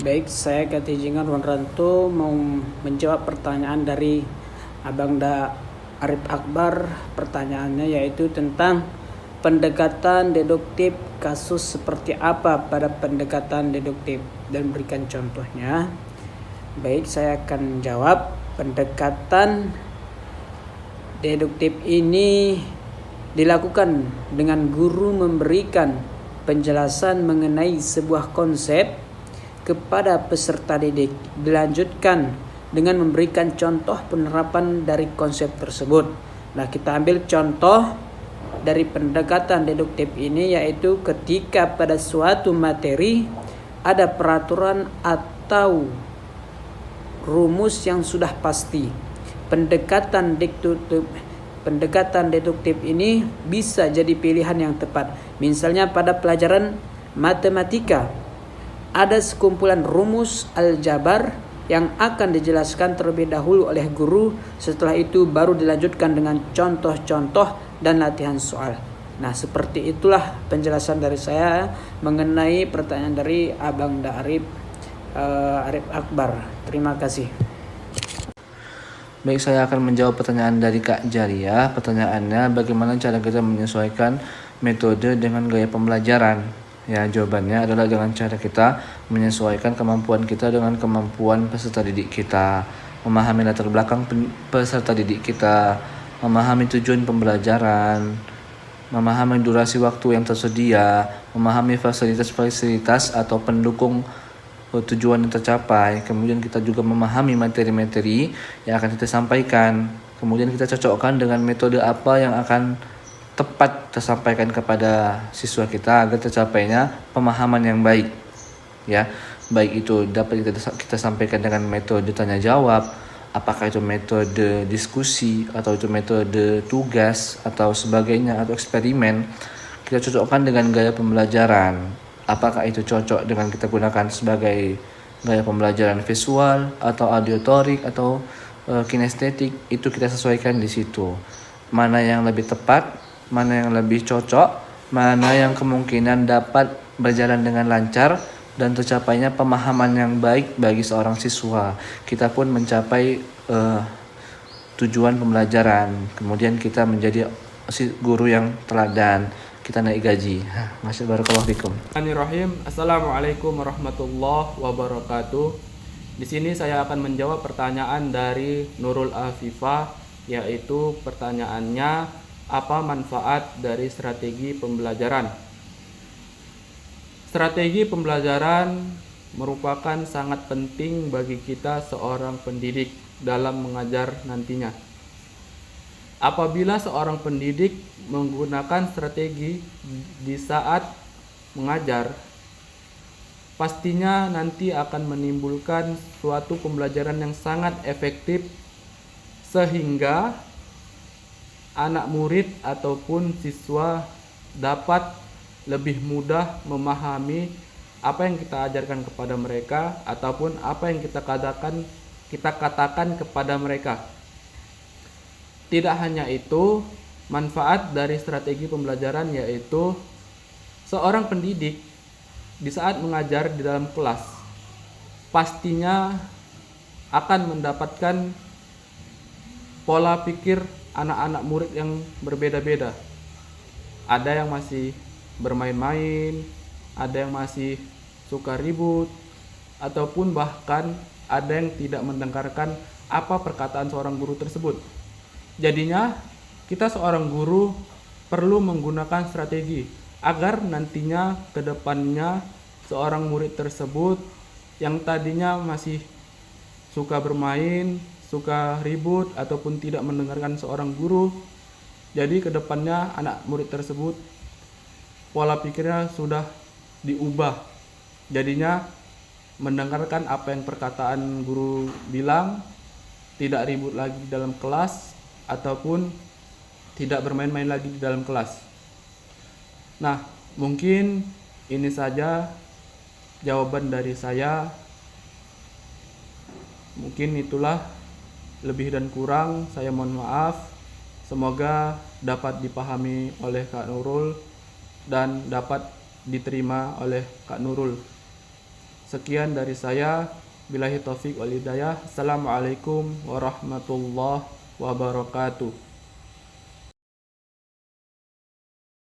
Baik, saya Katijingan Wanranto mau menjawab pertanyaan dari Abang Arif Akbar. Pertanyaannya yaitu tentang pendekatan deduktif, kasus seperti apa pada pendekatan deduktif, dan berikan contohnya. Baik, saya akan jawab. Pendekatan deduktif ini dilakukan dengan guru memberikan penjelasan mengenai sebuah konsep kepada peserta didik, dilanjutkan dengan memberikan contoh penerapan dari konsep tersebut. Nah, kita ambil contoh dari pendekatan deduktif ini, yaitu ketika pada suatu materi ada peraturan atau rumus yang sudah pasti. Pendekatan deduktif ini bisa jadi pilihan yang tepat. Misalnya pada pelajaran matematika, ada sekumpulan rumus aljabar yang akan dijelaskan terlebih dahulu oleh guru. Setelah itu baru dilanjutkan dengan contoh-contoh dan latihan soal. Nah, seperti itulah penjelasan dari saya mengenai pertanyaan dari Abang Arif Akbar. Terima kasih. Baik, saya akan menjawab pertanyaan dari Kak Jariah. Pertanyaannya, bagaimana cara kita menyesuaikan metode dengan gaya pembelajaran? Ya, jawabannya adalah dengan cara kita menyesuaikan kemampuan kita dengan kemampuan peserta didik kita, memahami latar belakang peserta didik kita, memahami tujuan pembelajaran, memahami durasi waktu yang tersedia, memahami fasilitas-fasilitas atau pendukung tujuan yang tercapai. Kemudian kita juga memahami materi-materi yang akan kita sampaikan. Kemudian kita cocokkan dengan metode apa yang akan tepat tersampaikan kepada siswa kita agar tercapainya pemahaman yang baik. Ya, baik itu dapat kita sampaikan dengan metode tanya jawab, apakah itu metode diskusi atau itu metode tugas atau sebagainya atau eksperimen. Kita cocokkan dengan gaya pembelajaran. Apakah itu cocok dengan kita gunakan sebagai gaya pembelajaran visual atau auditorik atau kinestetik, itu kita sesuaikan di situ. Mana yang lebih tepat, mana yang lebih cocok, mana yang kemungkinan dapat berjalan dengan lancar dan tercapainya pemahaman yang baik bagi seorang siswa. Kita pun mencapai tujuan pembelajaran. Kemudian kita menjadi guru yang teladan. Kita naik gaji. Masya barakallahu fikum. Assalamualaikum warahmatullahi wabarakatuh. Di sini saya akan menjawab pertanyaan dari Nurul Afifah, yaitu pertanyaannya, apa manfaat dari strategi pembelajaran? Strategi pembelajaran merupakan sangat penting bagi kita seorang pendidik dalam mengajar nantinya. Apabila seorang pendidik menggunakan strategi di saat mengajar, pastinya nanti akan menimbulkan suatu pembelajaran yang sangat efektif, sehingga anak murid ataupun siswa dapat lebih mudah memahami apa yang kita ajarkan kepada mereka ataupun apa yang kita katakan kepada mereka. Tidak hanya itu, manfaat dari strategi pembelajaran yaitu seorang pendidik di saat mengajar di dalam kelas pastinya akan mendapatkan pola pikir anak-anak murid yang berbeda-beda. Ada yang masih bermain-main, ada yang masih suka ribut, ataupun bahkan ada yang tidak mendengarkan apa perkataan seorang guru tersebut. Jadinya kita seorang guru perlu menggunakan strategi agar nantinya ke depannya seorang murid tersebut yang tadinya masih suka bermain, suka ribut ataupun tidak mendengarkan seorang guru, jadi ke depannya anak murid tersebut pola pikirnya sudah diubah. Jadinya mendengarkan apa yang perkataan guru bilang, tidak ribut lagi di dalam kelas ataupun tidak bermain-main lagi di dalam kelas. Nah, mungkin ini saja jawaban dari saya. Mungkin itulah, lebih dan kurang saya mohon maaf. Semoga dapat dipahami oleh Kak Nurul dan dapat diterima oleh Kak Nurul. Sekian dari saya. Billahi taufik wal hidayah. Assalamualaikum warahmatullahi wabarakatuh.